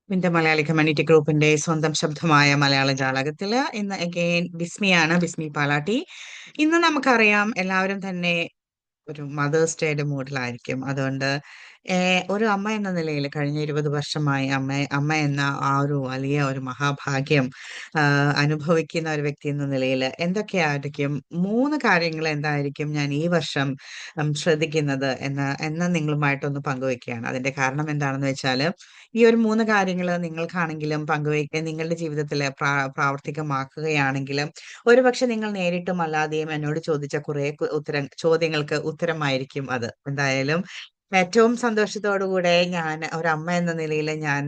Winter Malayali community ഗ്രൂപ്പിന്റെ സ്വന്തം ശബ്ദമായ മലയാള ജാലകത്തില് ഇന്ന് അഗെയിൻ ബിസ്മിയാണ്, ബിസ്മി പാലാട്ടി. ഇന്ന് നമുക്കറിയാം എല്ലാവരും തന്നെ ഒരു മദേഴ്സ് ഡേയുടെ മൂഡിലായിരിക്കും. അതുകൊണ്ട് ഒരു അമ്മ എന്ന നിലയിൽ കഴിഞ്ഞ 20 വർഷമായി അമ്മ എന്ന ആ ഒരു വലിയ ഒരു മഹാഭാഗ്യം അനുഭവിക്കുന്ന ഒരു വ്യക്തി എന്ന നിലയിൽ എന്തൊക്കെയായിരിക്കും 3 കാര്യങ്ങൾ എന്തായിരിക്കും ഞാൻ ഈ വർഷം ശ്രദ്ധിക്കുന്നത് എന്ന് നിങ്ങളുമായിട്ടൊന്ന് പങ്കുവെക്കുകയാണ്. അതിന്റെ കാരണം എന്താണെന്ന് വെച്ചാൽ ഈ ഒരു 3 കാര്യങ്ങൾ നിങ്ങൾക്കാണെങ്കിലും പങ്കുവയ്ക്കുക നിങ്ങളുടെ ജീവിതത്തിൽ പ്രാവർത്തികമാക്കുകയാണെങ്കിൽ ഒരുപക്ഷെ നിങ്ങൾ നേരിട്ടും അല്ലാതെയും എന്നോട് ചോദിച്ച കുറെ ചോദ്യങ്ങൾക്ക് ഉത്തരമായിരിക്കും അത്. എന്തായാലും ഏറ്റവും സന്തോഷത്തോടുകൂടെ ഞാൻ ഒരമ്മ എന്ന നിലയിൽ ഞാൻ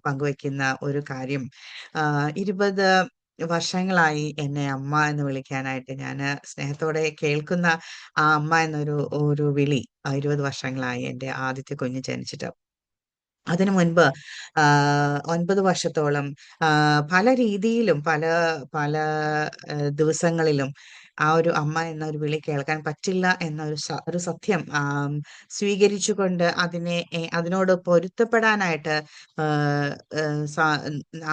പങ്കുവെക്കുന്ന ഒരു കാര്യം, 20 വർഷങ്ങളായി എന്നെ അമ്മ എന്ന് വിളിക്കാനായിട്ട് ഞാൻ സ്നേഹത്തോടെ കേൾക്കുന്ന ആ അമ്മ എന്നൊരു ഒരു വിളി 20 വർഷങ്ങളായി എൻ്റെ ആദ്യത്തെ കുഞ്ഞ് ജനിച്ചിട്ട്. അതിനു മുൻപ് 9 വർഷത്തോളം പല രീതിയിലും പല പല ദിവസങ്ങളിലും ആ ഒരു അമ്മ എന്ന ഒരു വിളി കേൾക്കാൻ പറ്റില്ല എന്ന ഒരു സത്യം സ്വീകരിച്ചുകൊണ്ട് അതിനോട് പൊരുത്തപ്പെടാനായിട്ട് ആഹ് ആഹ് സ-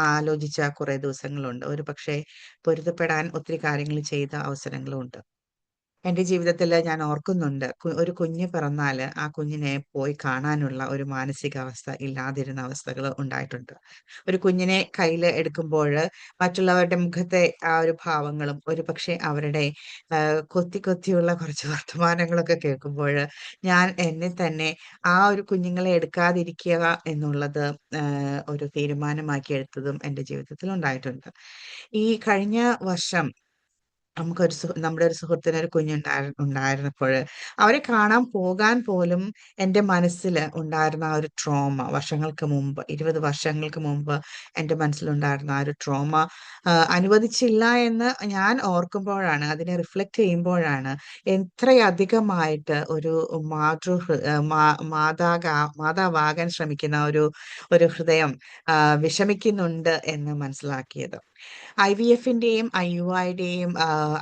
ആലോചിച്ച കുറെ ദിവസങ്ങളുണ്ട്. ഒരു പക്ഷേ പൊരുത്തപ്പെടാൻ ഒത്തിരി കാര്യങ്ങൾ ചെയ്ത അവസരങ്ങളും ഉണ്ട്. എന്റെ ജീവിതത്തിൽ ഞാൻ ഓർക്കുന്നുണ്ട്, ഒരു കുഞ്ഞ് പിറന്നാല് ആ കുഞ്ഞിനെ പോയി കാണാനുള്ള ഒരു മാനസികാവസ്ഥ ഇല്ലാതിരുന്ന അവസ്ഥകൾ ഉണ്ടായിട്ടുണ്ട്. ഒരു കുഞ്ഞിനെ കയ്യിൽ എടുക്കുമ്പോൾ മറ്റുള്ളവരുടെ മുഖത്തെ ആ ഒരു ഭാവങ്ങളും ഒരു പക്ഷെ അവരുടെ കൊത്തി കൊത്തിയുള്ള കുറച്ച് വർത്തമാനങ്ങളൊക്കെ കേൾക്കുമ്പോൾ ഞാൻ എന്നെ തന്നെ ആ ഒരു കുഞ്ഞുങ്ങളെ എടുക്കാതിരിക്കുക എന്നുള്ളത് ഒരു തീരുമാനമാക്കി എടുത്തതും എൻ്റെ ജീവിതത്തിൽ ഉണ്ടായിട്ടുണ്ട്. ഈ കഴിഞ്ഞ വർഷം നമ്മുടെ ഒരു സുഹൃത്തിന് ഒരു ഉണ്ടായിരുന്നപ്പോൾ അവരെ കാണാൻ പോകാൻ പോലും എൻ്റെ മനസ്സിൽ ഉണ്ടായിരുന്ന ആ ഒരു ട്രോമ, വർഷങ്ങൾക്ക് മുമ്പ് 20 വർഷങ്ങൾക്ക് മുമ്പ് എൻ്റെ മനസ്സിലുണ്ടായിരുന്ന ആ ഒരു ട്രോമ അനുവദിച്ചില്ല എന്ന് ഞാൻ ഓർക്കുമ്പോഴാണ്, അതിനെ റിഫ്ലക്റ്റ് ചെയ്യുമ്പോഴാണ് എത്രയധികമായിട്ട് ഒരു മാതാവാകാൻ ശ്രമിക്കുന്ന ഒരു ഹൃദയം വിഷമിക്കുന്നുണ്ട് എന്ന് മനസ്സിലാക്കിയത്. IVF-ന്റെയും IUI-യുടെയും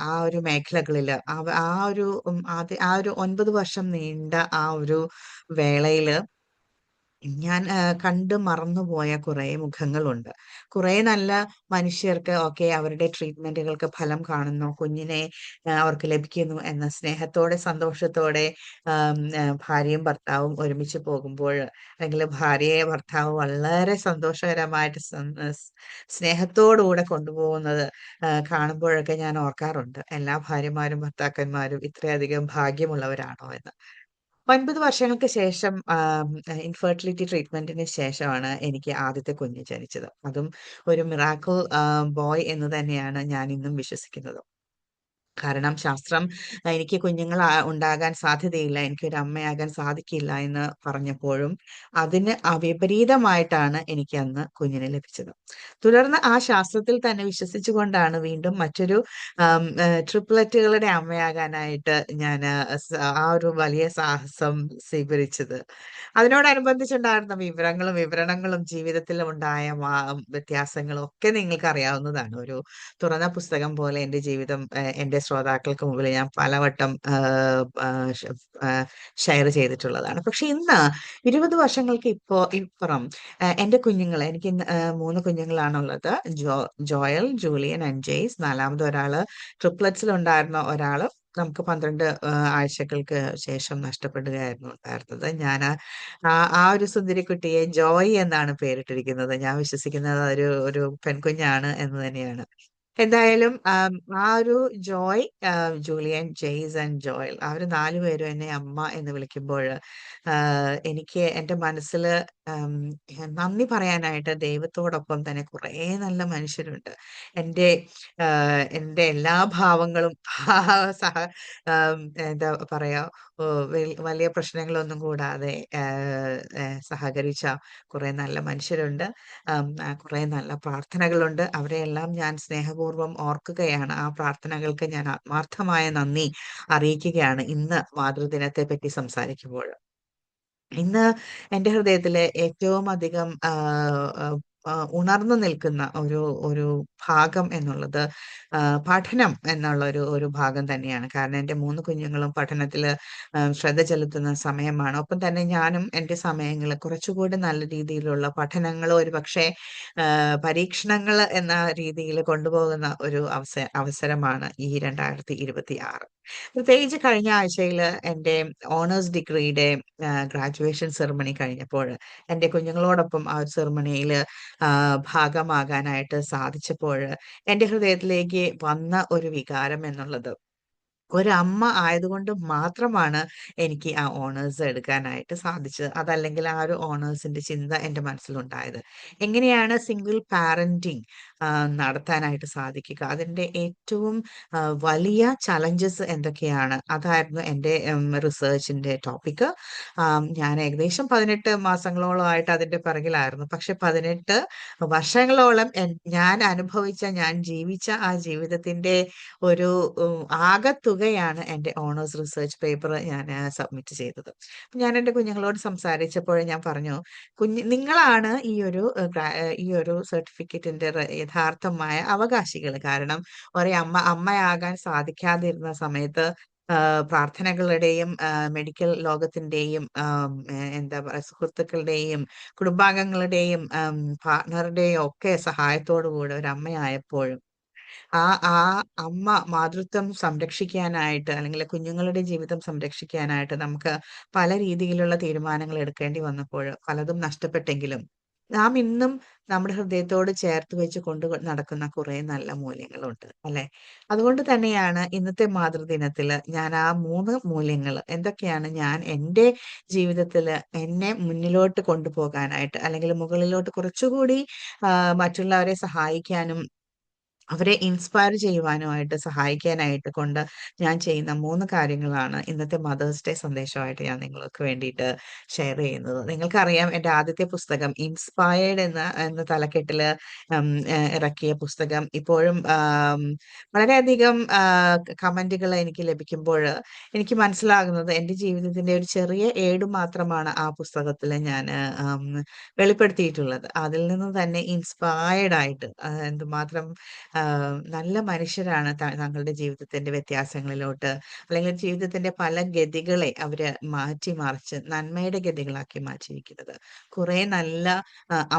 ആ ഒരു മേഖലകളില് ആ ഒരു 9 വർഷം നീണ്ട ആ ഒരു വേളയില് ഞാൻ കണ്ട് മറന്നുപോയ കുറെ മുഖങ്ങളുണ്ട്. കുറെ നല്ല മനുഷ്യർക്ക് ഓക്കെ അവരുടെ ട്രീറ്റ്മെന്റുകൾക്ക് ഫലം കാണുന്നു, കുഞ്ഞിനെ അവർക്ക് ലഭിക്കുന്നു എന്ന സ്നേഹത്തോടെ സന്തോഷത്തോടെ ഭാര്യയും ഭർത്താവും ഒരുമിച്ച് പോകുമ്പോൾ, അല്ലെങ്കിൽ ഭാര്യയെ ഭർത്താവ് വളരെ സന്തോഷകരമായിട്ട് സ്നേഹത്തോടുകൂടെ കൊണ്ടുപോകുന്നത് കാണുമ്പോഴൊക്കെ ഞാൻ ഓർക്കാറുണ്ട്, എല്ലാ ഭാര്യമാരും ഭർത്താക്കന്മാരും ഇത്രയധികം ഭാഗ്യമുള്ളവരാണോ എന്ന്. 9 വർഷങ്ങൾക്ക് ശേഷം ഇൻഫെർട്ടിലിറ്റി ട്രീറ്റ്മെന്റിന് ശേഷമാണ് എനിക്ക് ആദ്യത്തെ കുഞ്ഞ് ജനിച്ചത്. അതും ഒരു മിറാക്കിൾ ബോയ് എന്ന് തന്നെയാണ് ഞാൻ ഇന്നും വിശ്വസിക്കുന്നത്. കാരണം ശാസ്ത്രം എനിക്ക് കുഞ്ഞുങ്ങൾ ഉണ്ടാകാൻ സാധ്യതയില്ല, എനിക്കൊരു അമ്മയാകാൻ സാധിക്കില്ല എന്ന് പറഞ്ഞപ്പോഴും അതിന് വിപരീതമായിട്ടാണ് എനിക്ക് അന്ന് കുഞ്ഞിനെ ലഭിച്ചത്. തുടർന്ന് ആ ശാസ്ത്രത്തിൽ തന്നെ വിശ്വസിച്ചുകൊണ്ടാണ് വീണ്ടും മറ്റൊരു ട്രിപ്ലറ്റുകളുടെ അമ്മയാകാനായിട്ട് ഞാൻ ആ ഒരു വലിയ സാഹസം സ്വീകരിച്ചത്. അതിനോടനുബന്ധിച്ചുണ്ടായിരുന്ന വിവരണങ്ങളും ജീവിതത്തിലും ഉണ്ടായ വ്യത്യാസങ്ങളും ഒക്കെ നിങ്ങൾക്ക് അറിയാവുന്നതാണ്. ഒരു തുറന്ന പുസ്തകം പോലെ എൻ്റെ ജീവിതം എൻ്റെ ശ്രോതാക്കൾക്ക് മുമ്പിൽ ഞാൻ പലവട്ടം ഷെയർ ചെയ്തിട്ടുള്ളതാണ്. പക്ഷെ ഇന്ന് 20 വർഷങ്ങൾക്ക് ഇപ്പുറം എൻ്റെ കുഞ്ഞുങ്ങളെ എനിക്ക് ഇന്ന് 3 കുഞ്ഞുങ്ങളാണുള്ളത്. Joel, Julian and Jace. നാലാമത് ഒരാള് ട്രിപ്ലറ്റ്സിൽ ഉണ്ടായിരുന്ന ഒരാള് നമുക്ക് 12 ആഴ്ചകൾക്ക് ശേഷം നഷ്ടപ്പെടുകയായിരുന്നു ഉണ്ടായിരുന്നത്. ഞാൻ ആ ഒരു സുന്ദരിക്കുട്ടിയെ ജോയ് എന്നാണ് പേരിട്ടിരിക്കുന്നത്. ഞാൻ വിശ്വസിക്കുന്നത് ഒരു ഒരു പെൺകുഞ്ഞാണ് എന്ന് തന്നെയാണ്. എന്തായാലും ആ ഒരു Joy, Julian, Jace and Joel, അവര് 4 പേരും എന്നെ അമ്മ എന്ന് വിളിക്കുമ്പോൾ എനിക്ക് എൻ്റെ മനസ്സിൽ നന്ദി പറയാനായിട്ട് ദൈവത്തോടൊപ്പം തന്നെ കുറേ നല്ല മനുഷ്യരുണ്ട്. എൻ്റെ എൻ്റെ എല്ലാ ഭാവങ്ങളും സഹ എന്താ പറയാ, വലിയ പ്രശ്നങ്ങളൊന്നും കൂടാതെ സഹകരിച്ച കുറെ നല്ല മനുഷ്യരുണ്ട്. കുറെ നല്ല പ്രാർത്ഥനകളുണ്ട്. അവരെയെല്ലാം ഞാൻ സ്നേഹപൂർവ്വം ഓർക്കുകയാണ്. ആ പ്രാർത്ഥനകൾക്ക് ഞാൻ ആത്മാർത്ഥമായ നന്ദി അറിയിക്കുകയാണ് ഇന്ന് മാതൃദിനത്തെ പറ്റി സംസാരിക്കുമ്പോൾ. ഇന്ന് എൻ്റെ ഹൃദയത്തിലെ ഏറ്റവും അധികം ഉണർന്നു നിൽക്കുന്ന ഒരു ഒരു ഭാഗം എന്നുള്ളത് പഠനം എന്നുള്ള ഒരു ഭാഗം തന്നെയാണ്. കാരണം എൻ്റെ മൂന്ന് കുഞ്ഞുങ്ങളും പഠനത്തിൽ ശ്രദ്ധ ചെലുത്തുന്ന സമയമാണ്. ഒപ്പം തന്നെ ഞാനും എൻ്റെ സമയങ്ങൾ കുറച്ചുകൂടി നല്ല രീതിയിലുള്ള പഠനങ്ങൾ, ഒരു പക്ഷേ പരീക്ഷണങ്ങൾ എന്ന രീതിയിൽ കൊണ്ടുപോകുന്ന ഒരു അവസരമാണ് ഈ 2026. പ്രത്യേകിച്ച് കഴിഞ്ഞ ആഴ്ചയിൽ എൻ്റെ ഓണേഴ്സ് ഡിഗ്രിയുടെ ഗ്രാജുവേഷൻ സെറമണി കഴിഞ്ഞപ്പോൾ എൻ്റെ കുഞ്ഞുങ്ങളോടൊപ്പം ആ ഒരു സെറമണിയിൽ ഭാഗമാകാനായിട്ട് സാധിച്ചപ്പോൾ എൻ്റെ ഹൃദയത്തിലേക്ക് വന്ന ഒരു വികാരം എന്നുള്ളത്, ഒരമ്മ ആയതുകൊണ്ട് മാത്രമാണ് എനിക്ക് ആ ഓണേഴ്സ് എടുക്കാനായിട്ട് സാധിച്ചത്. അതല്ലെങ്കിൽ ആ ഒരു ഓണേഴ്സിന്റെ ചിന്ത എൻ്റെ മനസ്സിലുണ്ടായത്. എങ്ങനെയാണ് സിംഗിൾ പാരന്റിങ് നടത്താനായിട്ട് സാധിക്കുക? അതിന്റെ ഏറ്റവും വലിയ ചലഞ്ചസ് എന്തൊക്കെയാണ്? അതായിരുന്നു എൻ്റെ റിസർച്ചിന്റെ ടോപ്പിക്ക്. ഞാൻ ഏകദേശം 18 മാസങ്ങളോളമായിട്ട് അതിന്റെ പിറകിലായിരുന്നു. പക്ഷെ 18 വർഷങ്ങളോളം ഞാൻ അനുഭവിച്ച, ഞാൻ ജീവിച്ച ആ ജീവിതത്തിന്റെ ഒരു ആകത്തുകയാണ് എൻ്റെ ഓണേഴ്സ് റിസർച്ച് പേപ്പർ ഞാൻ സബ്മിറ്റ് ചെയ്തത്. ഞാൻ എൻ്റെ കുഞ്ഞുങ്ങളോട് സംസാരിച്ചപ്പോൾ ഞാൻ പറഞ്ഞു, നിങ്ങളാണ് ഈ ഒരു സർട്ടിഫിക്കറ്റിന്റെ യഥാർത്ഥമായ അവകാശികൾ. കാരണം അമ്മയാകാൻ സാധിക്കാതിരുന്ന സമയത്ത് പ്രാർത്ഥനകളുടെയും മെഡിക്കൽ ലോകത്തിന്റെയും എന്താ പറയുക, സുഹൃത്തുക്കളുടെയും കുടുംബാംഗങ്ങളുടെയും പാർട്ണറുടെയും ഒക്കെ സഹായത്തോടു കൂടെ ഒരു അമ്മയായപ്പോഴും ആ ആ അമ്മ മാതൃത്വം സംരക്ഷിക്കാനായിട്ട്, അല്ലെങ്കിൽ കുഞ്ഞുങ്ങളുടെ ജീവിതം സംരക്ഷിക്കാനായിട്ട് നമുക്ക് പല രീതിയിലുള്ള തീരുമാനങ്ങൾ എടുക്കേണ്ടി വന്നപ്പോൾ പലതും നഷ്ടപ്പെട്ടെങ്കിലും നാം ഇന്നും നമ്മുടെ ഹൃദയത്തോട് ചേർത്ത് വെച്ച് നടക്കുന്ന കുറെ നല്ല മൂല്യങ്ങളുണ്ട്, അല്ലെ? അതുകൊണ്ട് തന്നെയാണ് ഇന്നത്തെ മാതൃദിനത്തില് ഞാൻ ആ 3 മൂല്യങ്ങൾ എന്തൊക്കെയാണ് ഞാൻ എൻ്റെ ജീവിതത്തിൽ എന്നെ മുന്നിലോട്ട് കൊണ്ടുപോകാനായിട്ട്, അല്ലെങ്കിൽ മുകളിലോട്ട് കുറച്ചുകൂടി മറ്റുള്ളവരെ സഹായിക്കാനും അവരെ ഇൻസ്പയർ ചെയ്യുവാനുമായിട്ട് സഹായിക്കാനായിട്ട് കൊണ്ട് ഞാൻ ചെയ്യുന്ന 3 കാര്യങ്ങളാണ് ഇന്നത്തെ മദേഴ്സ് ഡേ സന്ദേശമായിട്ട് ഞാൻ നിങ്ങൾക്ക് വേണ്ടിയിട്ട് ഷെയർ ചെയ്യുന്നത്. നിങ്ങൾക്കറിയാം, എൻ്റെ ആദ്യത്തെ പുസ്തകം ഇൻസ്പയർഡ് എന്ന തലക്കെട്ടില് ഇറക്കിയ പുസ്തകം ഇപ്പോഴും വളരെയധികം കമന്റുകൾ എനിക്ക് ലഭിക്കുമ്പോൾ എനിക്ക് മനസ്സിലാകുന്നത് എൻ്റെ ജീവിതത്തിന്റെ ഒരു ചെറിയ ഏട് മാത്രമാണ് ആ പുസ്തകത്തിൽ ഞാൻ വെളിപ്പെടുത്തിയിട്ടുള്ളത്. അതിൽ നിന്ന് തന്നെ ഇൻസ്പയർഡ് ആയിട്ട് എന്തുമാത്രം നല്ല മനുഷ്യരാണ് തങ്ങളുടെ ജീവിതത്തിന്റെ വ്യത്യാസങ്ങളിലോട്ട്, അല്ലെങ്കിൽ ജീവിതത്തിന്റെ പല ഗതികളെ അവര് മറിച്ച് നന്മയുടെ ഗതികളാക്കി മാറ്റിയിരിക്കുന്നത്. കുറെ നല്ല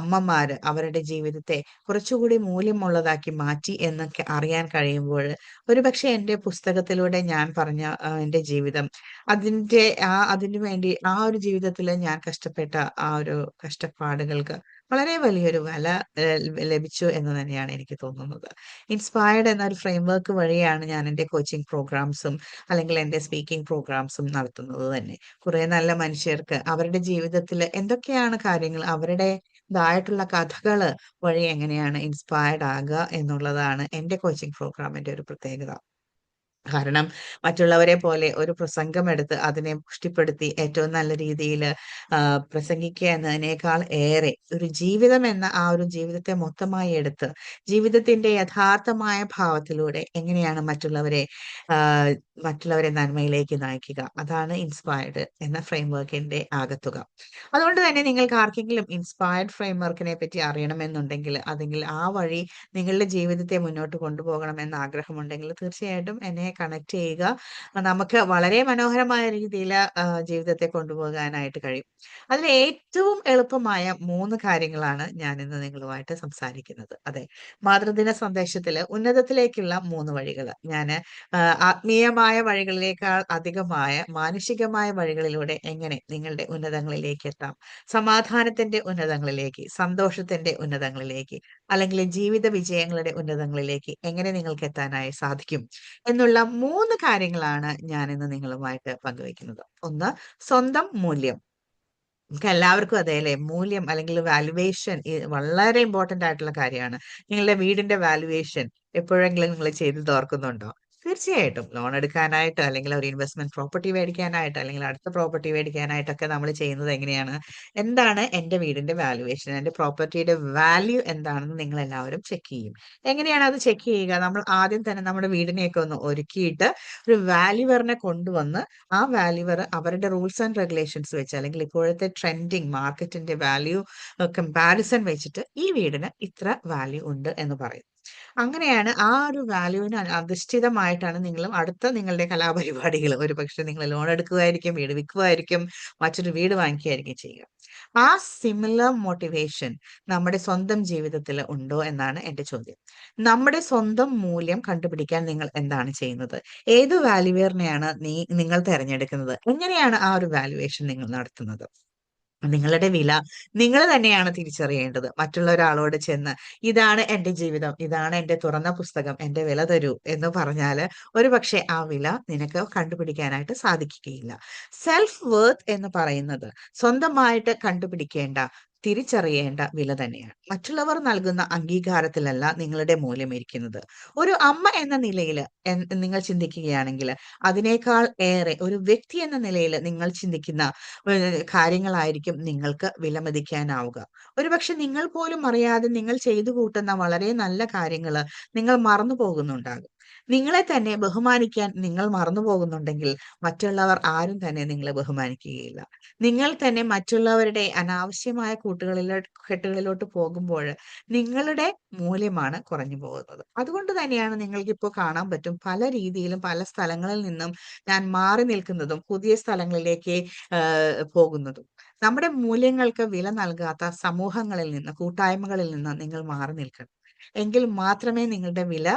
അമ്മമാര് അവരുടെ ജീവിതത്തെ കുറച്ചുകൂടി മൂല്യമുള്ളതാക്കി മാറ്റി എന്നൊക്കെ അറിയാൻ കഴിയുമ്പോൾ, ഒരുപക്ഷെ എൻ്റെ പുസ്തകത്തിലൂടെ ഞാൻ പറഞ്ഞ എൻ്റെ ജീവിതം, അതിനു വേണ്ടി ആ ഒരു ജീവിതത്തിൽ ഞാൻ കഷ്ടപ്പെട്ട ആ ഒരു കഷ്ടപ്പാടുകൾക്ക് വളരെ വലിയൊരു വില ലഭിച്ചു എന്ന് തന്നെയാണ് എനിക്ക് തോന്നുന്നത്. ഇൻസ്പയർഡ് എന്നൊരു ഫ്രെയിംവർക്ക് വഴിയാണ് ഞാൻ എൻ്റെ കോച്ചിങ് പ്രോഗ്രാംസും അല്ലെങ്കിൽ എൻ്റെ സ്പീക്കിംഗ് പ്രോഗ്രാംസും നടത്തുന്നത് തന്നെ. കുറെ നല്ല മനുഷ്യർക്ക് അവരുടെ ജീവിതത്തിൽ എന്തൊക്കെയാണ് കാര്യങ്ങൾ, അവരുടേതായിട്ടുള്ള കഥകള് വഴി എങ്ങനെയാണ് ഇൻസ്പയർഡ് ആകുക എന്നുള്ളതാണ് എൻ്റെ കോച്ചിങ് പ്രോഗ്രാമിന്റെ ഒരു പ്രത്യേകത. കാരണം മറ്റുള്ളവരെ പോലെ ഒരു പ്രസംഗം എടുത്ത് അതിനെ പുഷ്ടിപ്പെടുത്തി ഏറ്റവും നല്ല രീതിയിൽ പ്രസംഗിക്കുക എന്നതിനേക്കാൾ ഏറെ ഒരു ജീവിതം എന്ന ആ ഒരു ജീവിതത്തെ മൊത്തമായി എടുത്ത് ജീവിതത്തിന്റെ യഥാർത്ഥമായ ഭാവത്തിലൂടെ എങ്ങനെയാണ് മറ്റുള്ളവരെ നന്മയിലേക്ക് നയിക്കുക, അതാണ് ഇൻസ്പയർഡ് എന്ന ഫ്രെയിംവർക്കിന്റെ ആകത്തുക. അതുകൊണ്ട് തന്നെ നിങ്ങൾക്ക് ആർക്കെങ്കിലും ഇൻസ്പയർഡ് ഫ്രെയിംവർക്കിനെ പറ്റി അറിയണമെന്നുണ്ടെങ്കിൽ, അല്ലെങ്കിൽ ആ വഴി നിങ്ങളുടെ ജീവിതത്തെ മുന്നോട്ട് കൊണ്ടുപോകണം എന്ന ആഗ്രഹമുണ്ടെങ്കിൽ തീർച്ചയായിട്ടും എന്നെ കണക്ട് ചെയ്യുക. നമുക്ക് വളരെ മനോഹരമായ രീതിയിൽ ജീവിതത്തെ കൊണ്ടുപോകാനായിട്ട് കഴിയും. അതിൽ ഏറ്റവും എളുപ്പമായ 3 കാര്യങ്ങളാണ് ഞാൻ ഇന്ന് നിങ്ങളുമായിട്ട് സംസാരിക്കുന്നത്. അതെ, മാതൃദിന സന്ദേശത്തില് ഉന്നതത്തിലേക്കുള്ള 3 വഴികൾ ഞാൻ ആത്മീയമായ വഴികളിലേക്കാൾ അധികമായ മാനുഷികമായ വഴികളിലൂടെ എങ്ങനെ നിങ്ങളുടെ ഉന്നതങ്ങളിലേക്ക് എത്താം, സമാധാനത്തിന്റെ ഉന്നതങ്ങളിലേക്ക്, സന്തോഷത്തിന്റെ ഉന്നതങ്ങളിലേക്ക്, അല്ലെങ്കിൽ ജീവിത വിജയങ്ങളുടെ ഉന്നതങ്ങളിലേക്ക് എങ്ങനെ നിങ്ങൾക്ക് എത്താനായി സാധിക്കും എന്നുള്ള 3 കാര്യങ്ങളാണ് ഞാൻ ഇന്ന് നിങ്ങളുമായിട്ട് പങ്കുവെക്കുന്നത്. ഒന്ന്, സ്വന്തം മൂല്യം. നമുക്ക് എല്ലാവർക്കും അതെ അല്ലേ, മൂല്യം അല്ലെങ്കിൽ വാലുവേഷൻ വളരെ ഇമ്പോർട്ടന്റ് ആയിട്ടുള്ള കാര്യമാണ്. നിങ്ങളുടെ വീടിന്റെ വാലുവേഷൻ എപ്പോഴെങ്കിലും നിങ്ങൾ ചെയ്ത് ഓർക്കുന്നുണ്ടോ? തീർച്ചയായിട്ടും ലോൺ എടുക്കാനായിട്ട് അല്ലെങ്കിൽ ഒരു ഇൻവെസ്റ്റ്മെന്റ് പ്രോപ്പർട്ടി മേടിക്കാനായിട്ട് അല്ലെങ്കിൽ അടുത്ത പ്രോപ്പർട്ടി മേടിക്കാനായിട്ടൊക്കെ നമ്മൾ ചെയ്യുന്നത് എങ്ങനെയാണ്? എന്താണ് എന്റെ വീടിന്റെ വാല്യുവേഷൻ, എന്റെ പ്രോപ്പർട്ടിയുടെ വാല്യൂ എന്താണെന്ന് നിങ്ങൾ എല്ലാവരും ചെക്ക് ചെയ്യും. എങ്ങനെയാണ് അത് ചെക്ക് ചെയ്യുക? നമ്മൾ ആദ്യം തന്നെ നമ്മുടെ വീടിനെയൊക്കെ ഒന്ന് ഒരുക്കിയിട്ട് ഒരു വാല്യുവറിനെ കൊണ്ടുവന്ന് ആ വാല്യുവർ അവരുടെ റൂൾസ് ആൻഡ് റെഗുലേഷൻസ് വെച്ച് അല്ലെങ്കിൽ ഇപ്പോഴത്തെ ട്രെൻഡിങ് മാർക്കറ്റിന്റെ വാല്യൂ കമ്പാരിസൺ വെച്ചിട്ട് ഈ വീടിന് ഇത്ര വാല്യൂ ഉണ്ട് എന്ന് പറയും. അങ്ങനെയാണ് ആ ഒരു വാല്യൂവിന് അധിഷ്ഠിതമായിട്ടാണ് നിങ്ങളും അടുത്ത നിങ്ങളുടെ കലാപരിപാടികൾ, ഒരു പക്ഷെ നിങ്ങൾ ലോൺ എടുക്കുമായിരിക്കും, വീട് വിൽക്കുമായിരിക്കും, മറ്റൊരു വീട് വാങ്ങിക്കുകയായിരിക്കും ചെയ്യുക. ആ സിമിലർ മോട്ടിവേഷൻ നമ്മുടെ സ്വന്തം ജീവിതത്തിൽ ഉണ്ടോ എന്നാണ് എന്റെ ചോദ്യം. നമ്മുടെ സ്വന്തം മൂല്യം കണ്ടുപിടിക്കാൻ നിങ്ങൾ എന്താണ് ചെയ്യുന്നത്? ഏത് വാല്യുവേറിനെയാണ് നിങ്ങൾ തിരഞ്ഞെടുക്കുന്നത്? എങ്ങനെയാണ് ആ ഒരു വാല്യുവേഷൻ നിങ്ങൾ നടത്തുന്നത്? നിങ്ങളുടെ വില നിങ്ങൾ തന്നെയാണ് തിരിച്ചറിയേണ്ടത്. മറ്റുള്ള ഒരാളോട് ചെന്ന് ഇതാണ് എന്റെ ജീവിതം, ഇതാണ് എന്റെ തുറന്ന പുസ്തകം, എന്റെ വില തരൂ എന്ന് പറഞ്ഞാല് ഒരുപക്ഷെ ആ വില നിനക്ക് കണ്ടുപിടിക്കാനായിട്ട് സാധിക്കുകയില്ല. സെൽഫ് വർത്ത് എന്ന് പറയുന്നത് സ്വന്തമായിട്ട് കണ്ടുപിടിക്കേണ്ട, തിരിച്ചറിയേണ്ട വില തന്നെയാണ്. മറ്റുള്ളവർ നൽകുന്ന അംഗീകാരത്തിലല്ല നിങ്ങളുടെ മൂല്യം ഇരിക്കുന്നത്. ഒരു അമ്മ എന്ന നിലയിൽ നിങ്ങൾ ചിന്തിക്കുകയാണെങ്കിൽ അതിനേക്കാൾ ഏറെ ഒരു വ്യക്തി എന്ന നിലയിൽ നിങ്ങൾ ചിന്തിക്കുന്ന കാര്യങ്ങളായിരിക്കും നിങ്ങൾക്ക് വിലമതിക്കാനാവുക. ഒരുപക്ഷെ നിങ്ങൾ പോലും അറിയാതെ നിങ്ങൾ ചെയ്തു കൂട്ടുന്ന വളരെ നല്ല കാര്യങ്ങൾ നിങ്ങൾ മറന്നു പോകുന്നുണ്ടാകും. നിങ്ങളെ തന്നെ ബഹുമാനിക്കാൻ നിങ്ങൾ മറന്നു പോകുന്നുണ്ടെങ്കിൽ മറ്റുള്ളവർ ആരും തന്നെ നിങ്ങളെ ബഹുമാനിക്കുകയില്ല. നിങ്ങൾ തന്നെ മറ്റുള്ളവരുടെ അനാവശ്യമായ കെട്ടുകളിലോട്ട് പോകുമ്പോൾ നിങ്ങളുടെ മൂല്യമാണ് കുറഞ്ഞു പോകുന്നത്. അതുകൊണ്ട് തന്നെയാണ് നിങ്ങൾക്ക് ഇപ്പോൾ കാണാൻ പറ്റും പല രീതിയിലും പല സ്ഥലങ്ങളിൽ നിന്നും ഞാൻ മാറി നിൽക്കുന്നതും പുതിയ സ്ഥലങ്ങളിലേക്ക് പോകുന്നതും. നമ്മുടെ മൂല്യങ്ങൾക്ക് വില നൽകാത്ത സമൂഹങ്ങളിൽ നിന്ന്, കൂട്ടായ്മകളിൽ നിന്ന് നിങ്ങൾ മാറി നിൽക്കണം. എങ്കിൽ മാത്രമേ നിങ്ങളുടെ വില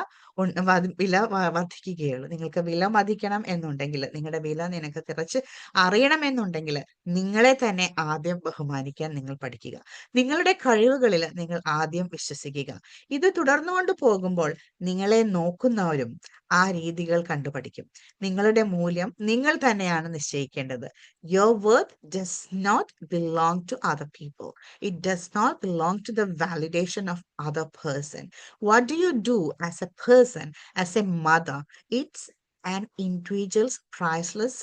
വർദ്ധിക്കുകയുള്ളൂ. നിങ്ങൾക്ക് വില മതിക്കണം എന്നുണ്ടെങ്കിൽ, നിങ്ങളുടെ വില നിനക്ക് കുറച്ച് അറിയണമെന്നുണ്ടെങ്കിൽ നിങ്ങളെ തന്നെ ആദ്യം ബഹുമാനിക്കാൻ നിങ്ങൾ പഠിക്കുക. നിങ്ങളുടെ കഴിവുകളിൽ നിങ്ങൾ ആദ്യം വിശ്വസിക്കുക. ഇത് തുടർന്നുകൊണ്ട് പോകുമ്പോൾ നിങ്ങളെ നോക്കുന്നവരും ആ രീതികൾ കണ്ടുപഠിക്കും. നിങ്ങളുടെ മൂല്യം നിങ്ങൾ തന്നെയാണ് നിശ്ചയിക്കേണ്ടത്. Your worth does not belong to other people. It does not belong to the validation of other person. What do you do as a person, as a mother? It's an individual's priceless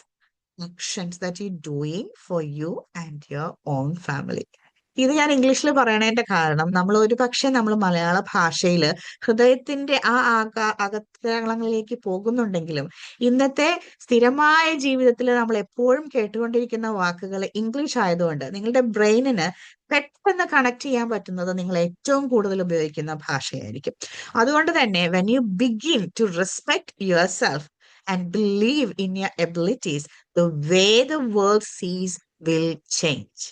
actions that you're doing for you and your own family. ഇത് ഞാൻ ഇംഗ്ലീഷിൽ പറയണതിന്റെ കാരണം നമ്മൾ ഒരു പക്ഷെ നമ്മൾ മലയാള ഭാഷയിൽ ഹൃദയത്തിന്റെ അകത്തളങ്ങളിലേക്ക് പോകുന്നുണ്ടെങ്കിലും ഇന്നത്തെ സ്ഥിരമായ ജീവിതത്തിൽ നമ്മൾ എപ്പോഴും കേട്ടുകൊണ്ടിരിക്കുന്ന വാക്കുകൾ ഇംഗ്ലീഷ് ആയതുകൊണ്ട് നിങ്ങളുടെ ബ്രെയിനിന് പെട്ടെന്ന് കണക്ട് ചെയ്യാൻ പറ്റുന്നത് നിങ്ങൾ ഏറ്റവും കൂടുതൽ ഉപയോഗിക്കുന്ന ഭാഷയായിരിക്കും. അതുകൊണ്ട് തന്നെ when you begin to respect yourself and believe in your abilities, the way the world sees will change.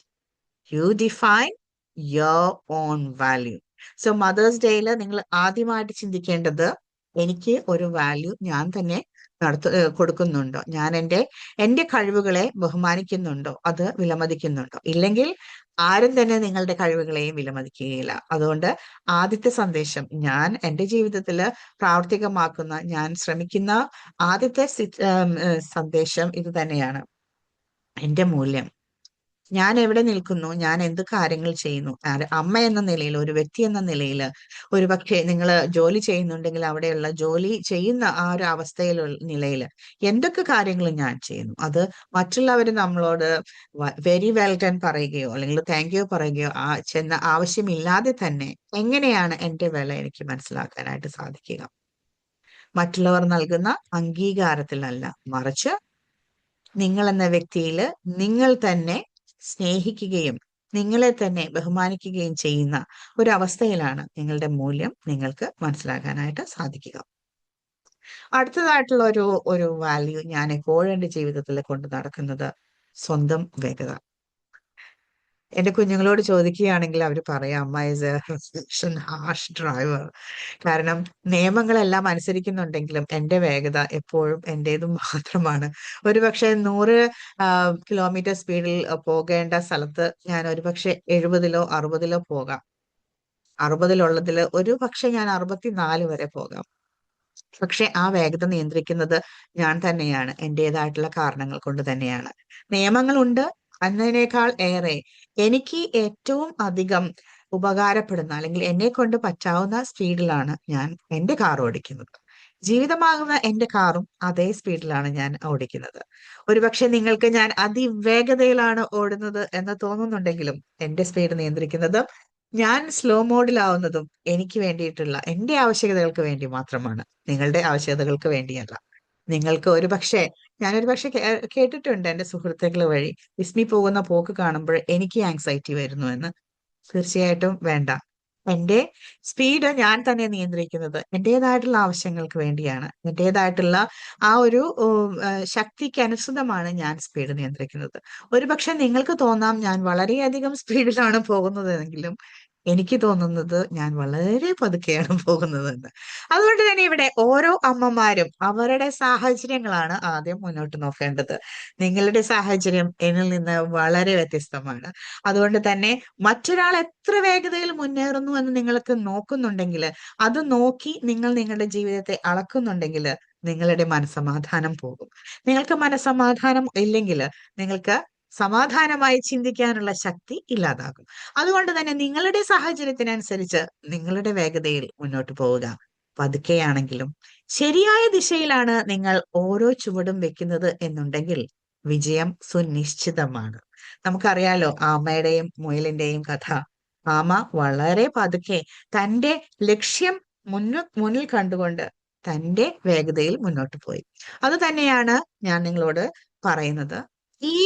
You define your own value. So mother's ഡേയിൽ നിങ്ങൾ ആദ്യമായിട്ട് ചിന്തിക്കേണ്ടത് എനിക്ക് ഒരു വാല്യൂ ഞാൻ തന്നെ കൊടുക്കുന്നുണ്ടോ, ഞാൻ എന്റെ കഴിവുകളെ ബഹുമാനിക്കുന്നുണ്ടോ, അത് വിലമതിക്കുന്നുണ്ടോ? ഇല്ലെങ്കിൽ ആരും തന്നെ നിങ്ങളുടെ കഴിവുകളെയും വിലമതിക്കുകയില്ല. അതുകൊണ്ട് ആദ്യത്തെ സന്ദേശം ഞാൻ എന്റെ ജീവിതത്തിൽ പ്രാവർത്തികമാക്കുന്ന, ഞാൻ ശ്രമിക്കുന്ന ആദ്യത്തെ സന്ദേശം ഇത് തന്നെയാണ്. എന്റെ മൂല്യം, ഞാൻ എവിടെ നിൽക്കുന്നു, ഞാൻ എന്ത് കാര്യങ്ങൾ ചെയ്യുന്നു, അമ്മ എന്ന നിലയിൽ, ഒരു വ്യക്തി എന്ന നിലയിൽ, ഒരു പക്ഷേ നിങ്ങൾ ജോലി ചെയ്യുന്നുണ്ടെങ്കിൽ അവിടെയുള്ള ജോലി ചെയ്യുന്ന ആ ഒരു അവസ്ഥയിലുള്ള നിലയിൽ എന്തൊക്കെ കാര്യങ്ങൾ ഞാൻ ചെയ്യുന്നു, അത് മറ്റുള്ളവർ നമ്മളോട് വെരി വെൽഡൺ പറയുകയോ അല്ലെങ്കിൽ താങ്ക് യു പറയുകയോ ചെന്ന ആവശ്യമില്ലാതെ തന്നെ എങ്ങനെയാണ് എന്റെ വില എനിക്ക് മനസ്സിലാക്കാനായിട്ട് സാധിക്കുക? മറ്റുള്ളവർ നൽകുന്ന അംഗീകാരത്തിലല്ല, മറിച്ച് നിങ്ങൾ എന്ന വ്യക്തിയിൽ നിങ്ങൾ തന്നെ സ്നേഹിക്കുകയും നിങ്ങളെ തന്നെ ബഹുമാനിക്കുകയും ചെയ്യുന്ന ഒരു അവസ്ഥയിലാണ് നിങ്ങളുടെ മൂല്യം നിങ്ങൾക്ക് മനസ്സിലാക്കാനായിട്ട് സാധിക്കുക. അടുത്തതായിട്ടുള്ള ഒരു വാല്യൂ ഞാൻ എപ്പോഴും എന്റെ ജീവിതത്തിൽ കൊണ്ട് നടക്കുന്നത് സ്വന്തം വേഗത. എന്റെ കുഞ്ഞുങ്ങളോട് ചോദിക്കുകയാണെങ്കിൽ അവർ പറയാം അമ്മ ഈസ് എ ഹാർഷ് ഡ്രൈവർ. കാരണം നിയമങ്ങളെല്ലാം അനുസരിക്കുന്നുണ്ടെങ്കിലും എന്റെ വേഗത എപ്പോഴും എന്റേതും മാത്രമാണ്. ഒരുപക്ഷെ 100 കിലോമീറ്റർ സ്പീഡിൽ പോകേണ്ട സ്ഥലത്ത് ഞാൻ ഒരുപക്ഷെ 70-ലോ 60-ലോ പോകാം. 60-ലുള്ളതിൽ ഒരു പക്ഷെ ഞാൻ 64 വരെ പോകാം. പക്ഷെ ആ വേഗത നിയന്ത്രിക്കുന്നത് ഞാൻ തന്നെയാണ്, എന്റേതായിട്ടുള്ള കാരണങ്ങൾ കൊണ്ട് തന്നെയാണ്. നിയമങ്ങളുണ്ട്, എന്നതിനേക്കാൾ ഏറെ എനിക്ക് ഏറ്റവും അധികം ഉപകാരപ്പെടുന്ന അല്ലെങ്കിൽ എന്നെ കൊണ്ട് പറ്റാവുന്ന സ്പീഡിലാണ് ഞാൻ എന്റെ കാർ ഓടിക്കുന്നത്. ജീവിതമാകുന്ന എന്റെ കാറും അതേ സ്പീഡിലാണ് ഞാൻ ഓടിക്കുന്നത്. ഒരുപക്ഷെ നിങ്ങൾക്ക് ഞാൻ അതിവേഗതയിലാണ് ഓടുന്നത് എന്ന് തോന്നുന്നുണ്ടെങ്കിലും എന്റെ സ്പീഡ് നിയന്ത്രിക്കുന്നത് ഞാൻ സ്ലോ മോഡിലാവുന്നതും എനിക്ക് വേണ്ടിയിട്ടുള്ള എന്റെ ആവശ്യകതകൾക്ക് വേണ്ടി മാത്രമാണ്, നിങ്ങളുടെ ആവശ്യകതകൾക്ക് വേണ്ടിയല്ല. നിങ്ങൾക്ക് ഒരു പക്ഷേ ഞാനൊരു പക്ഷെ കേട്ടിട്ടുണ്ട് എന്റെ സുഹൃത്തുക്കൾ വഴി, വിസ്മി പോകുന്ന പോക്ക് കാണുമ്പോൾ എനിക്ക് ആങ്സൈറ്റി വരുന്നു എന്ന്. തീർച്ചയായിട്ടും വേണ്ട. എന്റെ സ്പീഡ് ഞാൻ തന്നെ നിയന്ത്രിക്കുന്നത് എന്റേതായിട്ടുള്ള ആവശ്യങ്ങൾക്ക് വേണ്ടിയാണ്. എന്റേതായിട്ടുള്ള ആ ഒരു ശക്തിക്ക് അനുസൃതമാണ് ഞാൻ സ്പീഡ് നിയന്ത്രിക്കുന്നത്. ഒരുപക്ഷെ നിങ്ങൾക്ക് തോന്നാം ഞാൻ വളരെയധികം സ്പീഡിലാണ് പോകുന്നതെങ്കിലും എനിക്ക് തോന്നുന്നത് ഞാൻ വളരെ പതുക്കെയാണ് പോകുന്നതെന്ന്. അതുകൊണ്ട് തന്നെ ഇവിടെ ഓരോ അമ്മമാരും അവരുടെ സാഹചര്യങ്ങളാണ് ആദ്യം മുന്നോട്ട് നോക്കേണ്ടത്. നിങ്ങളുടെ സാഹചര്യം എന്നിൽ നിന്ന് വളരെ വ്യത്യസ്തമാണ്. അതുകൊണ്ട് തന്നെ മറ്റൊരാൾ എത്ര വേഗതയിൽ മുന്നേറുന്നു എന്ന് നിങ്ങൾക്ക് നോക്കുന്നുണ്ടെങ്കിൽ, അത് നോക്കി നിങ്ങൾ നിങ്ങളുടെ ജീവിതത്തെ അളക്കുന്നുണ്ടെങ്കിൽ നിങ്ങളുടെ മനസ്സമാധാനം പോകും. നിങ്ങൾക്ക് മനസ്സമാധാനം ഇല്ലെങ്കിൽ നിങ്ങൾക്ക് സമാധാനമായി ചിന്തിക്കാനുള്ള ശക്തി ഇല്ലാതാകും. അതുകൊണ്ട് തന്നെ നിങ്ങളുടെ സാഹചര്യത്തിനനുസരിച്ച് നിങ്ങളുടെ വേഗതയിൽ മുന്നോട്ട് പോവുക. പതുക്കെയാണെങ്കിലും ശരിയായ ദിശയിലാണ് നിങ്ങൾ ഓരോ ചുവടും വെക്കുന്നത് എന്നുണ്ടെങ്കിൽ വിജയം സുനിശ്ചിതമാണ്. നമുക്കറിയാലോ ആമയുടെയും മുയലിന്റെയും കഥ. ആമ വളരെ പതുക്കെ തന്റെ ലക്ഷ്യം മുന്നിൽ കണ്ടുകൊണ്ട് തന്റെ വേഗതയിൽ മുന്നോട്ട് പോയി. അത് തന്നെയാണ് ഞാൻ നിങ്ങളോട് പറയുന്നത്. ഈ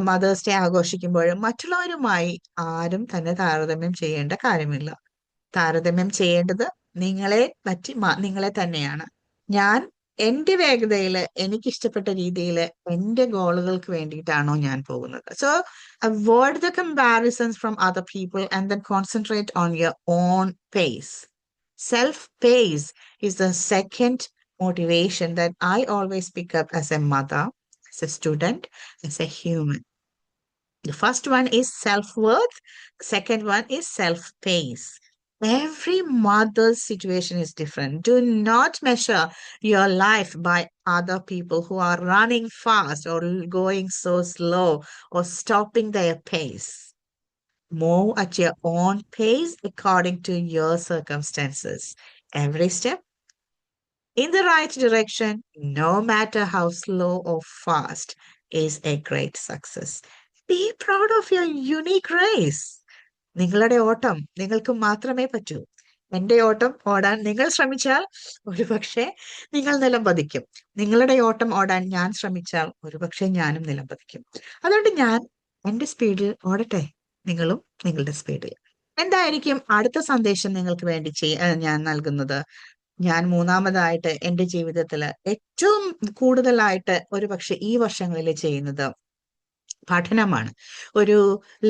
മദേഴ്സ് ഡേ ആഘോഷിക്കുമ്പോൾ മറ്റുള്ളവരുമായി ആരും തന്നെ താരതമ്യം ചെയ്യേണ്ട കാര്യമില്ല. താരതമ്യം ചെയ്യേണ്ടത് നിങ്ങളെ തന്നെയാണ്. ഞാൻ എന്റെ വേഗതയിൽ എനിക്ക് ഇഷ്ടപ്പെട്ട രീതിയിൽ എന്റെ ഗോളുകൾക്ക് വേണ്ടിയിട്ടാണോ ഞാൻ പോകുന്നത്? So avoid the comparisons from other people and then concentrate on your own pace. Self pace is the second motivation that I always pick up as a mother, as a student, as a human. The first one is self-worth. The second one is self-pace. Every mother's situation is different. Do not measure your life by other people who are running fast or going so slow or stopping their pace. Move at your own pace according to your circumstances. Every step in the right direction, no matter how slow or fast, is a great success. Be proud of your unique race. നിങ്ങളുടെ ഓട്ടം നിങ്ങൾക്ക് മാത്രമേ പറ്റൂ. എന്റെ ഓട്ടം ഓടാൻ നിങ്ങൾ ശ്രമിച്ചാൽ ഒരുപക്ഷെ നിങ്ങൾ നിലം പതിക്കും. നിങ്ങളുടെ ഓട്ടം ഓടാൻ ഞാൻ ശ്രമിച്ചാൽ ഒരുപക്ഷെ ഞാനും നിലം പതിക്കും. അതുകൊണ്ട് ഞാൻ എന്റെ സ്പീഡിൽ ഓടട്ടെ, നിങ്ങളും നിങ്ങളുടെ സ്പീഡിൽ. എന്തായിരിക്കും അടുത്ത സന്ദേശം നിങ്ങൾക്ക് വേണ്ടി ഞാൻ നൽകുന്നത്? ഞാൻ മൂന്നാമതായിട്ട് എന്റെ ജീവിതത്തിൽ ഏറ്റവും കൂടുതലായിട്ട് ഒരുപക്ഷെ ഈ വർഷങ്ങളിൽ ചെയ്യുന്നത് പഠനമാണ്. ഒരു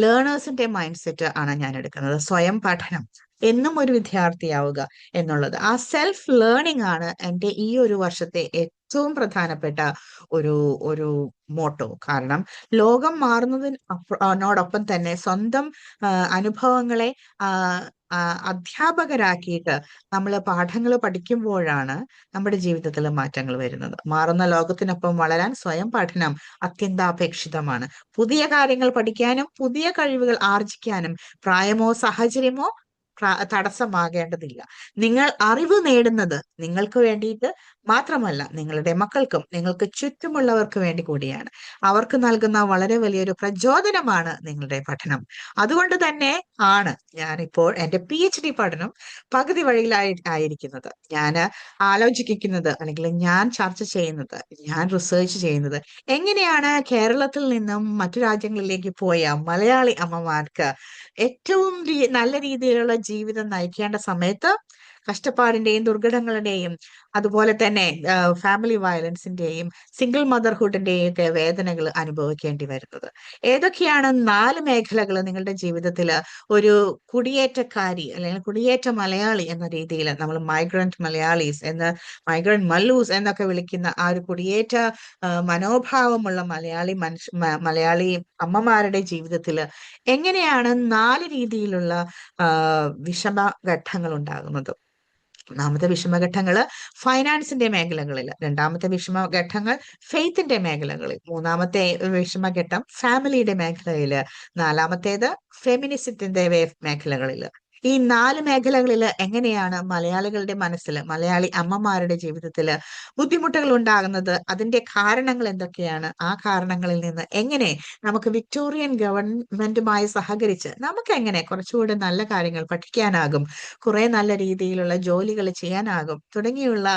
ലേണേഴ്സിന്റെ മൈൻഡ് സെറ്റ് ആണ് ഞാൻ എടുക്കുന്നത്. സ്വയം പഠനം, എന്നും ഒരു വിദ്യാർത്ഥിയാവുക എന്നുള്ളത്. ആ സെൽഫ് ലേണിംഗ് ആണ് എൻ്റെ ഈ ഒരു വർഷത്തെ ഏറ്റവും പ്രധാനപ്പെട്ട ഒരു ഒരു മോട്ടോ. കാരണം ലോകം മാറുന്നതിനോടൊപ്പം തന്നെ സ്വന്തം അനുഭവങ്ങളെ അധ്യാപകരാക്കിയിട്ട് നമ്മൾ പാഠങ്ങൾ പഠിക്കുമ്പോഴാണ് നമ്മുടെ ജീവിതത്തിൽ മാറ്റങ്ങൾ വരുന്നത്. മാറുന്ന ലോകത്തിനൊപ്പം വളരാൻ സ്വയം പഠനം അത്യന്താപേക്ഷിതമാണ്. പുതിയ കാര്യങ്ങൾ പഠിക്കാനും പുതിയ കഴിവുകൾ ആർജിക്കാനും പ്രായമോ സാഹചര്യമോ തടസ്സമാകേണ്ടതില്ല. നിങ്ങൾ അറിവ് നേടുന്നത് നിങ്ങൾക്ക് വേണ്ടിയിട്ട് മാത്രമല്ല, നിങ്ങളുടെ മക്കൾക്കും നിങ്ങൾക്ക് ചുറ്റുമുള്ളവർക്ക് വേണ്ടി കൂടിയാണ്. അവർക്ക് നൽകുന്ന വളരെ വലിയൊരു പ്രചോദനമാണ് നിങ്ങളുടെ പഠനം. അതുകൊണ്ട് തന്നെ ആണ് ഞാനിപ്പോൾ എൻ്റെ PhD പഠനം പകുതി ആയിരിക്കുന്നത്. ഞാൻ ആലോചിക്കുന്നത് അല്ലെങ്കിൽ ഞാൻ ചർച്ച ചെയ്യുന്നത്, ഞാൻ റിസർച്ച് ചെയ്യുന്നത് എങ്ങനെയാണ് കേരളത്തിൽ നിന്നും മറ്റു രാജ്യങ്ങളിലേക്ക് പോയ മലയാളി അമ്മമാർക്ക് ഏറ്റവും നല്ല രീതിയിലുള്ള ജീവിതം നയിക്കേണ്ട സമയത്ത് കഷ്ടപ്പാടിന്റെയും ദുർഘടങ്ങളുടെയും അതുപോലെ തന്നെ ഫാമിലി വയലൻസിന്റെയും സിംഗിൾ മദർഹുഡിന്റെയും ഒക്കെ വേദനകൾ അനുഭവിക്കേണ്ടി വരുന്നത്. ഏതൊക്കെയാണ് 4 മേഖലകൾ നിങ്ങളുടെ ജീവിതത്തിൽ ഒരു കുടിയേറ്റക്കാരി അല്ലെങ്കിൽ കുടിയേറ്റ മലയാളി എന്ന രീതിയിൽ നമ്മൾ മൈഗ്രന്റ് മലയാളീസ് മൈഗ്രന്റ് മല്ലൂസ് എന്നൊക്കെ വിളിക്കുന്ന ആ ഒരു കുടിയേറ്റ മനോഭാവമുള്ള മലയാളി അമ്മമാരുടെ ജീവിതത്തിൽ എങ്ങനെയാണ് 4 രീതിയിലുള്ള വിഷമഘട്ടങ്ങൾ ഉണ്ടാകുന്നത്? ഒന്നാമത്തെ വിഷമഘട്ടങ്ങൾ ഫൈനാൻസിന്റെ മേഖലകളിൽ, രണ്ടാമത്തെ വിഷമഘട്ടങ്ങൾ ഫെയ്ത്തിന്റെ മേഖലകളിൽ, മൂന്നാമത്തെ വിഷമഘട്ടം ഫാമിലിയുടെ മേഖലയിൽ, നാലാമത്തേത് ഫെമിനിസത്തിന്റെ മേഖലകളിൽ. ഈ 4 മേഖലകളിൽ എങ്ങനെയാണ് മലയാളികളുടെ മനസ്സിൽ, മലയാളി അമ്മമാരുടെ ജീവിതത്തിൽ ബുദ്ധിമുട്ടുകൾ ഉണ്ടാകുന്നത്, അതിന്റെ കാരണങ്ങൾ എന്തൊക്കെയാണ്, ആ കാരണങ്ങളിൽ നിന്ന് എങ്ങനെ നമുക്ക് വിക്ടോറിയൻ ഗവൺമെന്റുമായി സഹകരിച്ച് നമുക്ക് എങ്ങനെ കുറച്ചുകൂടി നല്ല കാര്യങ്ങൾ പഠിക്കാനാകും, കുറെ നല്ല രീതിയിലുള്ള ജോലികൾ ചെയ്യാനാകും തുടങ്ങിയുള്ള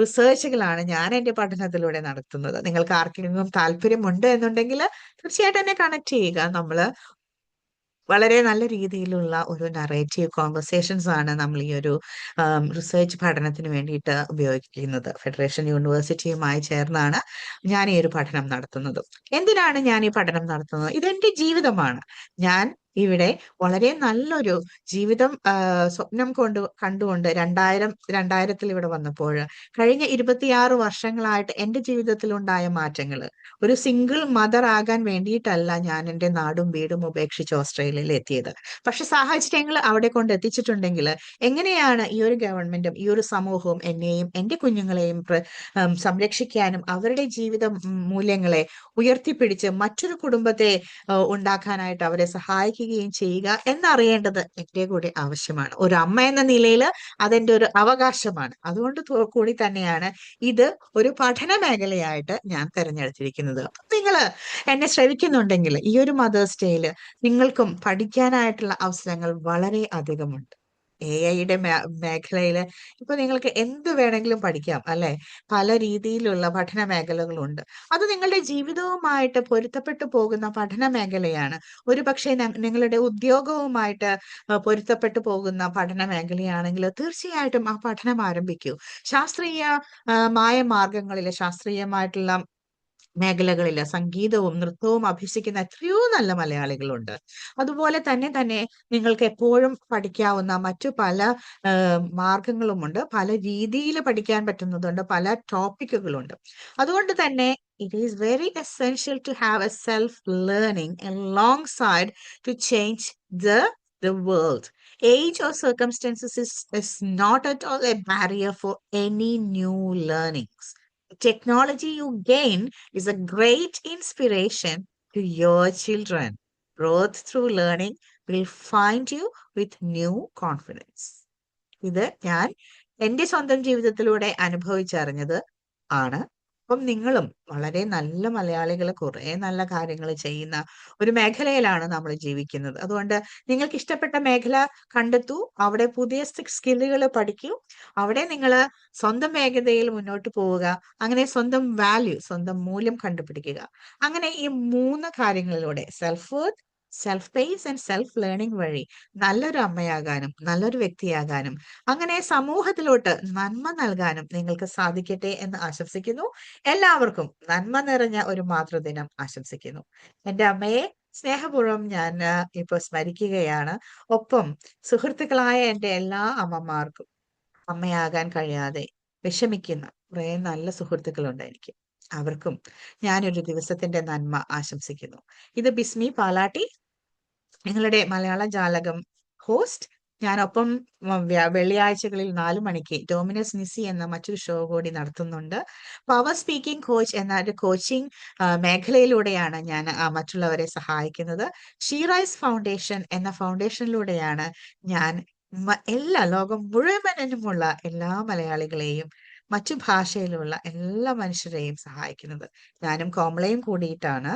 റിസർച്ചുകളാണ് ഞാൻ എന്റെ പഠനത്തിലൂടെ നടത്തുന്നത്. നിങ്ങൾക്ക് ആർക്കെങ്കിലും താല്പര്യമുണ്ട് എന്നുണ്ടെങ്കിൽ തീർച്ചയായിട്ടും എന്നെ കണക്ട് ചെയ്യുക. നമ്മള് വളരെ നല്ല രീതിയിലുള്ള ഒരു നറേറ്റീവ് കോൺവെർസേഷൻസ് ആണ് നമ്മൾ ഈ ഒരു റിസർച്ച് പഠനത്തിന് വേണ്ടിയിട്ട് ഉപയോഗിക്കുന്നത്. ഫെഡറേഷൻ യൂണിവേഴ്സിറ്റിയുമായി ചേർന്നാണ് ഞാൻ ഈ ഒരു പഠനം നടത്തുന്നത്. എന്തിനാണ് ഞാൻ ഈ പഠനം നടത്തുന്നത്? ഇതെന്റെ ജീവിതമാണ്. ഞാൻ ഇവിടെ വളരെ നല്ലൊരു ജീവിതം സ്വപ്നം കണ്ടുകൊണ്ട് 2000 ഇവിടെ വന്നപ്പോൾ കഴിഞ്ഞ 26 വർഷങ്ങളായിട്ട് എന്റെ ജീവിതത്തിൽ ഉണ്ടായ മാറ്റങ്ങൾ, ഒരു സിംഗിൾ മദർ ആകാൻ വേണ്ടിയിട്ടല്ല ഞാൻ എന്റെ നാടും വീടും ഉപേക്ഷിച്ച് ഓസ്ട്രേലിയയിൽ എത്തിയത്. പക്ഷെ സാഹചര്യങ്ങൾ അവിടെ കൊണ്ട് എത്തിച്ചിട്ടുണ്ടെങ്കിൽ എങ്ങനെയാണ് ഈ ഒരു ഗവൺമെന്റും ഈ ഒരു സമൂഹവും എന്നെയും എന്റെ കുഞ്ഞുങ്ങളെയും സംരക്ഷിക്കാനും അവരുടെ ജീവിത മൂല്യങ്ങളെ ഉയർത്തിപ്പിടിച്ച് മറ്റൊരു കുടുംബത്തെ ഉണ്ടാക്കാനായിട്ട് അവരെ സഹായിക്കുകയും ചെയ്യുക എന്നറിയേണ്ടത് എന്റെ കൂടി ആവശ്യമാണ്. ഒരു അമ്മ എന്ന നിലയിൽ അതെന്റെ ഒരു അവകാശമാണ്. അതുകൊണ്ട് കൂടി തന്നെയാണ് ഇത് ഒരു പഠന മേഖലയായിട്ട് ഞാൻ തിരഞ്ഞെടുത്തിരിക്കുന്നത്. നിങ്ങൾ എന്നെ ശ്രവിക്കുന്നുണ്ടെങ്കിൽ ഈ ഒരു മദേഴ്സ് ഡേയില് നിങ്ങൾക്കും പഠിക്കാനായിട്ടുള്ള അവസരങ്ങൾ വളരെ അധികമുണ്ട്. AI മേഖലയില് ഇപ്പൊ നിങ്ങൾക്ക് എന്ത് വേണമെങ്കിലും പഠിക്കാം അല്ലെ? പല രീതിയിലുള്ള പഠന മേഖലകളുണ്ട്. അത് നിങ്ങളുടെ ജീവിതവുമായിട്ട് പൊരുത്തപ്പെട്ടു പോകുന്ന പഠന മേഖലയാണ്. ഒരു പക്ഷേ നിങ്ങളുടെ ഉദ്യോഗവുമായിട്ട് പൊരുത്തപ്പെട്ടു പോകുന്ന പഠന മേഖലയാണെങ്കിൽ തീർച്ചയായിട്ടും ആ പഠനം ആരംഭിക്കൂ. മായ മാർഗങ്ങളില് ശാസ്ത്രീയമായിട്ടുള്ള മേഖലകളില് സംഗീതവും നൃത്തവും അഭ്യസിക്കുന്ന എത്രയോ നല്ല മലയാളികളുണ്ട്. അതുപോലെ തന്നെ നിങ്ങൾക്ക് എപ്പോഴും പഠിക്കാവുന്ന മറ്റു പല മാർഗങ്ങളുമുണ്ട്. പല രീതിയിൽ പഠിക്കാൻ പറ്റുന്നതുണ്ട്. പല ടോപ്പിക്കുകളുണ്ട്. അതുകൊണ്ട് തന്നെ it is very essential to have a self learning alongside to change the world. Age or circumstances is not at all a barrier for any new learnings. Technology you gain is a great inspiration to your children. Growth through learning will find you with new confidence. ഇത് ഞാൻ എന്റെ സ്വന്തം ജീവിതത്തിലൂടെ അനുഭവിച്ചറിഞ്ഞത് ആണ്. അപ്പം നിങ്ങളും വളരെ നല്ല മലയാളികൾ കുറെ നല്ല കാര്യങ്ങൾ ചെയ്യുന്ന ഒരു മേഖലയിലാണ് നമ്മൾ ജീവിക്കുന്നത്. അതുകൊണ്ട് നിങ്ങൾക്ക് ഇഷ്ടപ്പെട്ട മേഖല കണ്ടെത്തൂ, അവിടെ പുതിയ സ്കില്ലുകൾ പഠിക്കൂ, അവിടെ നിങ്ങൾ സ്വന്തം വേഗതയിൽ മുന്നോട്ട് പോവുക, അങ്ങനെ സ്വന്തം വാല്യൂ, സ്വന്തം മൂല്യം കണ്ടുപിടിക്കുക. അങ്ങനെ ഈ 3 കാര്യങ്ങളിലൂടെ self worth, self pace and self learning വഴി നല്ലൊരു അമ്മയാകാനും നല്ലൊരു വ്യക്തിയാകാനും അങ്ങനെ സമൂഹത്തിലോട്ട് നന്മ നൽകാനും നിങ്ങൾക്ക് സാധിക്കട്ടെ എന്ന് ആശംസിക്കുന്നു. എല്ലാവർക്കും നന്മ നിറഞ്ഞ ഒരു മാതൃദിനം ആശംസിക്കുന്നു. എന്റെ അമ്മയെ സ്നേഹപൂർവ്വം ഞാൻ ഇപ്പൊ സ്മരിക്കുകയാണ്. ഒപ്പം സുഹൃത്തുക്കളായ എന്റെ എല്ലാ അമ്മമാർക്കും അമ്മയാകാൻ കഴിയാതെ വിഷമിക്കുന്ന കുറെ നല്ല സുഹൃത്തുക്കളുണ്ട് എനിക്ക്. അവർക്കും ഞാനൊരു ദിവസത്തിന്റെ നന്മ ആശംസിക്കുന്നു. ഇത് ബിസ്മി പാലാട്ടി, നിങ്ങളുടെ മലയാള ജാലകം ഹോസ്റ്റ്. ഞാനൊപ്പം വെള്ളിയാഴ്ചകളിൽ 4 മണിക്ക് ഡോമിനസ് നിസി എന്ന മറ്റൊരു ഷോ കൂടി നടത്തുന്നുണ്ട്. പവർ സ്പീക്കിംഗ് കോച്ച് എന്ന ഒരു കോച്ചിങ് മേഖലയിലൂടെയാണ് ഞാൻ മറ്റുള്ളവരെ സഹായിക്കുന്നത്. ഷീറൈസ് ഫൗണ്ടേഷൻ എന്ന ഫൗണ്ടേഷനിലൂടെയാണ് ഞാൻ എല്ലാ ലോകം മുഴുവനുമുള്ള എല്ലാ മലയാളികളെയും മറ്റു ഭാഷയിലുള്ള എല്ലാ മനുഷ്യരെയും സഹായിക്കുന്നത്. ഞാനും കോമളയും കൂടിയിട്ടാണ്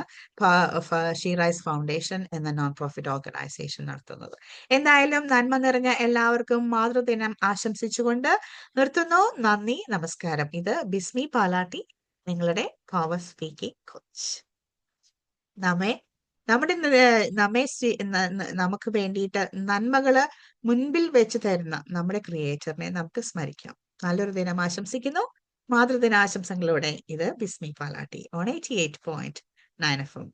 ഷീറൈസ് ഫൗണ്ടേഷൻ എന്ന നോൺ പ്രോഫിറ്റ് ഓർഗനൈസേഷൻ നടത്തുന്നത്. എന്തായാലും നന്മ നിറഞ്ഞ എല്ലാവർക്കും മാതൃദിനം ആശംസിച്ചുകൊണ്ട് നിർത്തുന്നു. നന്ദി, നമസ്കാരം. ഇത് ബിസ്മി പാലാട്ടി, നിങ്ങളുടെ പവർ സ്പീക്കിംഗ് കോച്ച്. നമുക്ക് വേണ്ടിയിട്ട് നന്മകള് മുൻപിൽ വെച്ച് തരുന്ന നമ്മുടെ ക്രിയേറ്ററിനെ നമുക്ക് സ്മരിക്കാം. നല്ലൊരു ദിനം ആശംസിക്കുന്നു. മാതൃദിനാശംസകളോടെ ഇത് ബിസ്മി പാലാട്ടി on 88.9 FM.